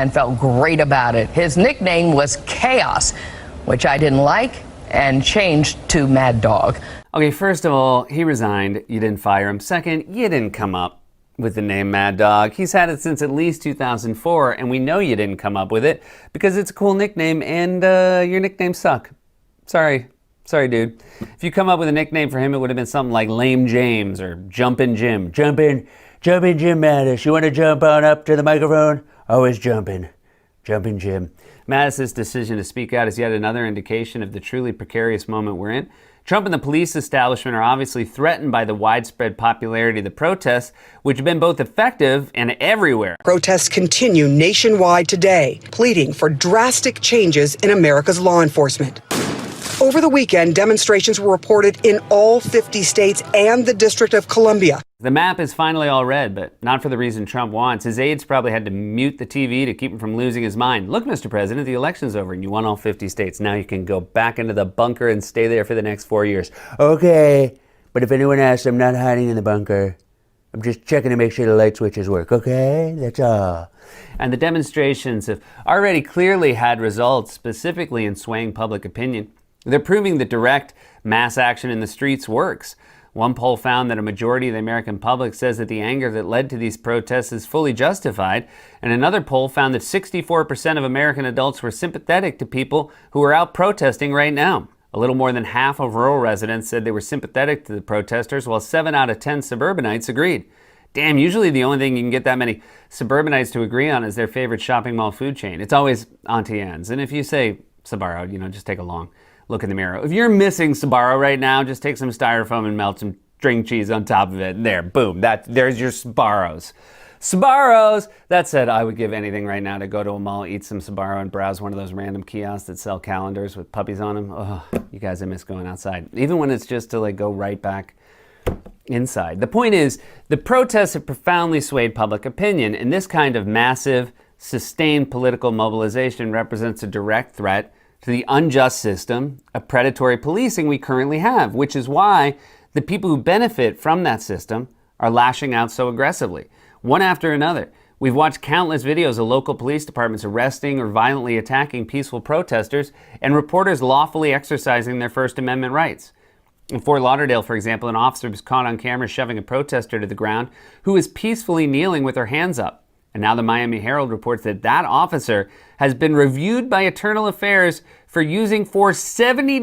and felt great about it. His nickname was Chaos, which I didn't like, and changed to Mad Dog. Okay, first of all, he resigned. You didn't fire him. Second, you didn't come up with the name Mad Dog. He's had it since at least 2004, and we know you didn't come up with it because it's a cool nickname, and your nicknames suck. Sorry, dude. If you come up with a nickname for him, it would have been something like Lame James or Jumpin' Jim. Jumpin' Jim Mattis. You want to jump on up to the microphone? Always jumping Jim. Mattis's decision to speak out is yet another indication of the truly precarious moment we're in. Trump and the police establishment are obviously threatened by the widespread popularity of the protests, which have been both effective and everywhere. Protests continue nationwide today, pleading for drastic changes in America's law enforcement. Over the weekend, demonstrations were reported in all 50 states and the District of Columbia. The map is finally all red, but not for the reason Trump wants. His aides probably had to mute the TV to keep him from losing his mind. Look, Mr. President, the election's over and you won all 50 states. Now you can go back into the bunker and stay there for the next 4 years. Okay, but if anyone asks, I'm not hiding in the bunker. I'm just checking to make sure the light switches work, okay? That's all. And the demonstrations have already clearly had results, specifically in swaying public opinion. They're proving that direct mass action in the streets works. One poll found that a majority of the American public says that the anger that led to these protests is fully justified. And another poll found that 64% of American adults were sympathetic to people who are out protesting right now. A little more than half of rural residents said they were sympathetic to the protesters, while 7 out of 10 suburbanites agreed. Damn, usually the only thing you can get that many suburbanites to agree on is their favorite shopping mall food chain. It's always Auntie Anne's. And if you say Sbarro, just take a long look in the mirror. If you're missing Sbarro right now, just take some styrofoam and melt some string cheese on top of it. And there, boom, there's your Sbarros. Sbarros! That said, I would give anything right now to go to a mall, eat some Sbarro, and browse one of those random kiosks that sell calendars with puppies on them. Oh, you guys, I miss going outside. Even when it's just to go right back inside. The point is, the protests have profoundly swayed public opinion, and this kind of massive, sustained political mobilization represents a direct threat to the unjust system of predatory policing we currently have, which is why the people who benefit from that system are lashing out so aggressively. One after another. We've watched countless videos of local police departments arresting or violently attacking peaceful protesters and reporters lawfully exercising their First Amendment rights. In Fort Lauderdale, for example, an officer was caught on camera shoving a protester to the ground who was peacefully kneeling with her hands up. And now the Miami Herald reports that that officer has been reviewed by Internal Affairs for using force 70